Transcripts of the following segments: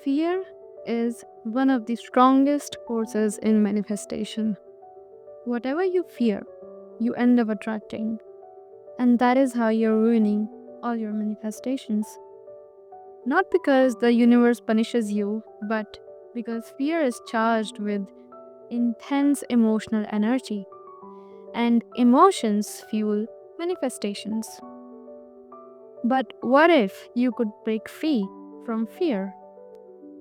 Fear is one of the strongest forces in manifestation. Whatever you fear, you end up attracting. And that is how you're ruining all your manifestations. Not because the universe punishes you, but because fear is charged with intense emotional energy. And emotions fuel manifestations. But what if you could break free from fear?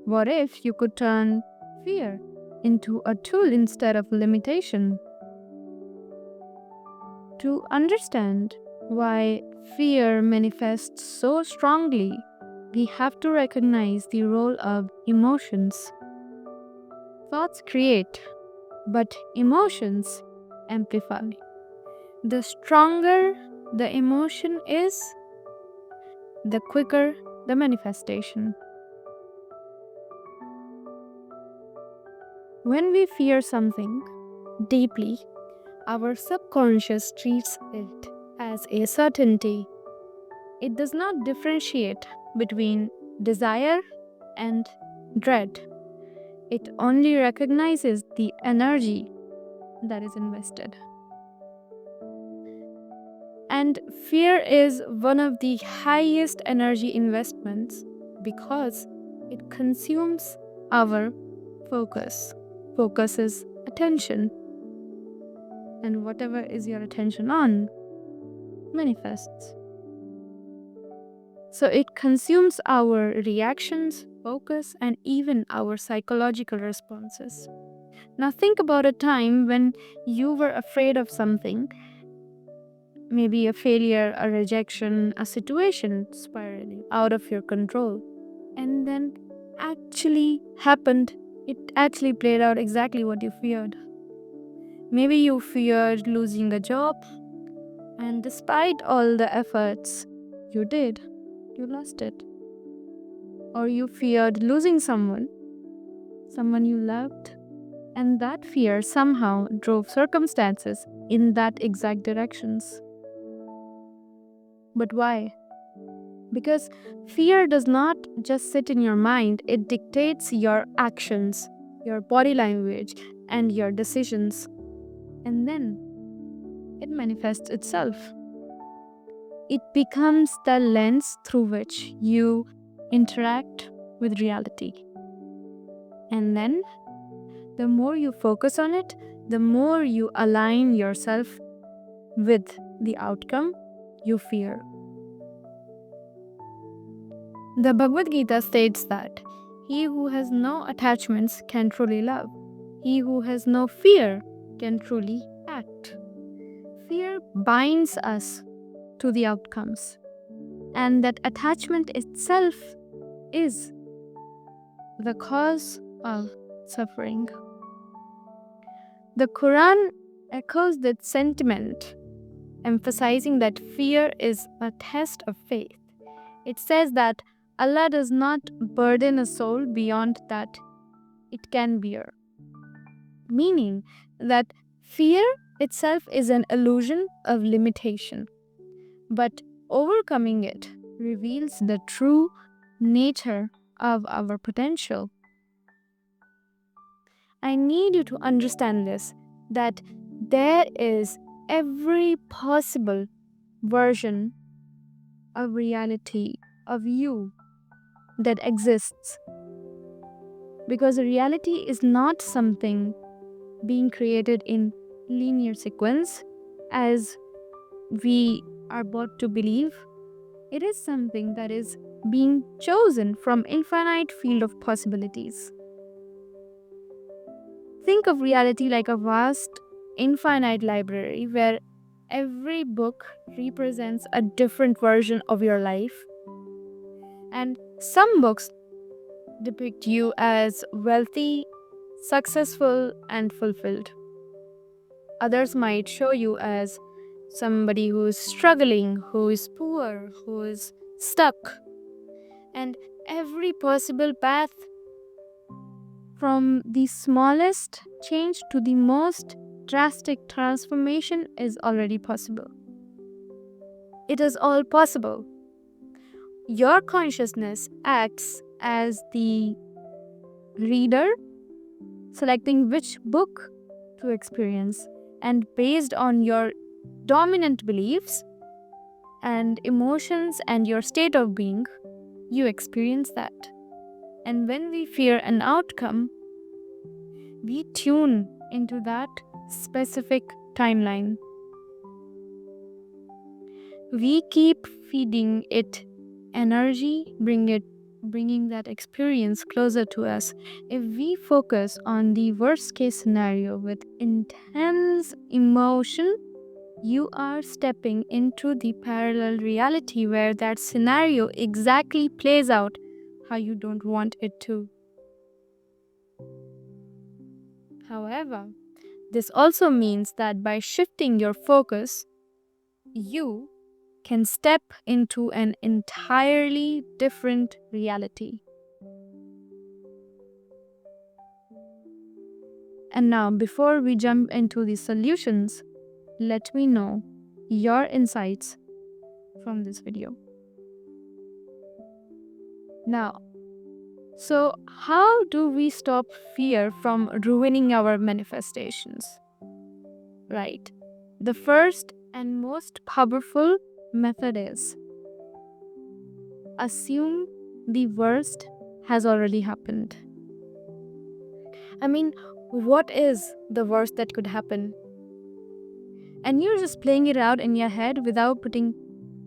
What if you could turn fear into a tool instead of limitation? To understand why fear manifests so strongly, we have to recognize the role of emotions. Thoughts create, but emotions amplify. The stronger the emotion is, the quicker the manifestation. When we fear something deeply, our subconscious treats it as a certainty. It does not differentiate between desire and dread. It only recognizes the energy that is invested. And fear is one of the highest energy investments because it consumes our focus. Focus is attention, and whatever is your attention on manifests. So it consumes our reactions, focus, and even our psychological responses. Now think about a time when you were afraid of something, maybe a failure, a rejection, a situation spiraling out of your control, and then actually happened. It actually played out exactly what you feared. Maybe you feared losing a job, and despite all the efforts you did, you lost it. Or you feared losing someone you loved, and that fear somehow drove circumstances in that exact directions. But why? Because fear does not just sit in your mind, it dictates your actions, your body language, and your decisions. And then it manifests itself. It becomes the lens through which you interact with reality. And then, the more you focus on it, the more you align yourself with the outcome you fear. The Bhagavad Gita states that he who has no attachments can truly love. He who has no fear can truly act. Fear binds us to the outcomes, and that attachment itself is the cause of suffering. The Quran echoes that sentiment, emphasizing that fear is a test of faith. It says that Allah does not burden a soul beyond that it can bear, meaning that fear itself is an illusion of limitation, but overcoming it reveals the true nature of our potential. I need you to understand this, that there is every possible version of reality of you that exists, because reality is not something being created in linear sequence as we are brought to believe. It is something that is being chosen from infinite field of possibilities. Think of reality like a vast infinite library where every book represents a different version of your life, and some books depict you as wealthy, successful, and fulfilled. Others might show you as somebody who is struggling, who is poor, who is stuck. And every possible path, from the smallest change to the most drastic transformation, is already possible. It is all possible. Your consciousness acts as the reader, selecting which book to experience, and based on your dominant beliefs and emotions and your state of being, you experience that. And when we fear an outcome, we tune into that specific timeline. We keep feeding it energy, bringing that experience closer to us. If we focus on the worst case scenario with intense emotion, you are stepping into the parallel reality where that scenario exactly plays out how you don't want it to. However, this also means that by shifting your focus, you can step into an entirely different reality. And now, before we jump into the solutions, let me know your insights from this video. Now, so how do we stop fear from ruining our manifestations? Right. The first and most powerful method is assume the worst has already happened. I mean, what is the worst that could happen? And you're just playing it out in your head without putting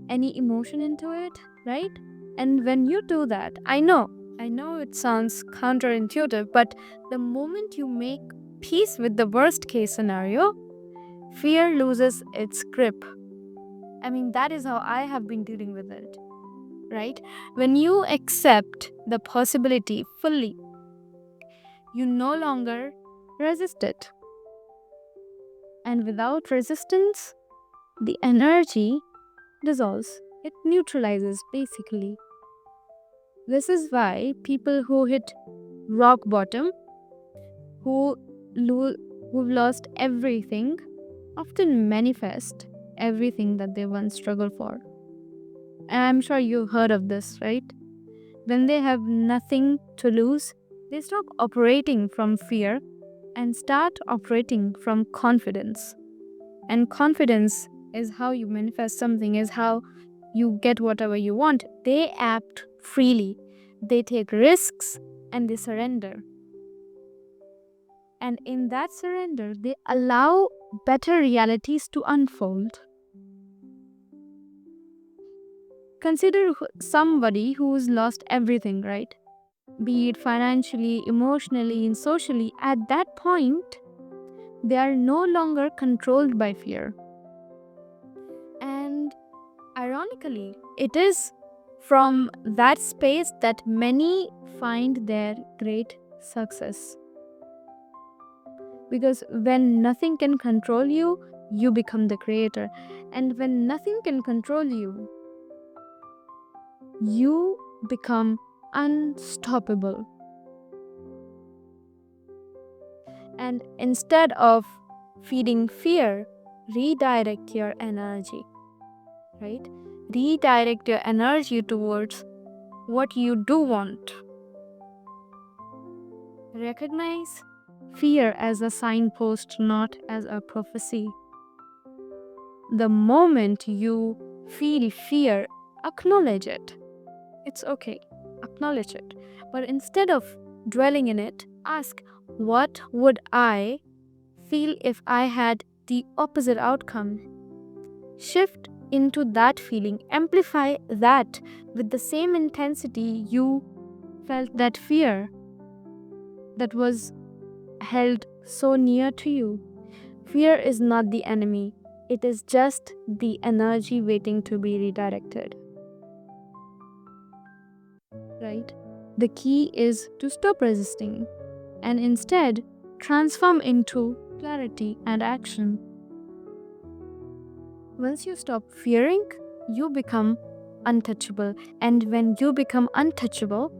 any emotion into it, right? And when you do that, I know it sounds counterintuitive, but the moment you make peace with the worst case scenario, fear loses its grip. I mean, that is how I have been dealing with it, right? When you accept the possibility fully, you no longer resist it. And without resistance, the energy dissolves. It neutralizes basically. This is why people who hit rock bottom, who've lost everything, often manifest everything that they once struggled for. And I'm sure you've heard of this, right? When they have nothing to lose, they stop operating from fear and start operating from confidence. And confidence is how you manifest something, is how you get whatever you want. They act freely, they take risks, and they surrender. And in that surrender, they allow better realities to unfold. Consider somebody who's lost everything, right? Be it financially, emotionally, and socially. At that point, they are no longer controlled by fear. And ironically, it is from that space that many find their great success. Because when nothing can control you, you become the creator. And when nothing can control you, you become unstoppable. And instead of feeding fear, redirect your energy, right? Redirect your energy towards what you do want. Recognize fear as a signpost, not as a prophecy. The moment you feel fear, acknowledge it. It's okay. Acknowledge it. But instead of dwelling in it, ask, what would I feel if I had the opposite outcome? Shift into that feeling. Amplify that with the same intensity you felt that fear that was held so near to you. Fear is not the enemy. It is just the energy waiting to be redirected. Right? The key is to stop resisting and instead transform into clarity and action. Once you stop fearing, you become untouchable. And when you become untouchable,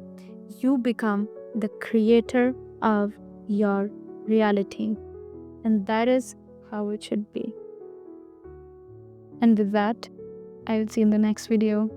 you become the creator of your reality. And that is how it should be. And with that, I will see you in the next video.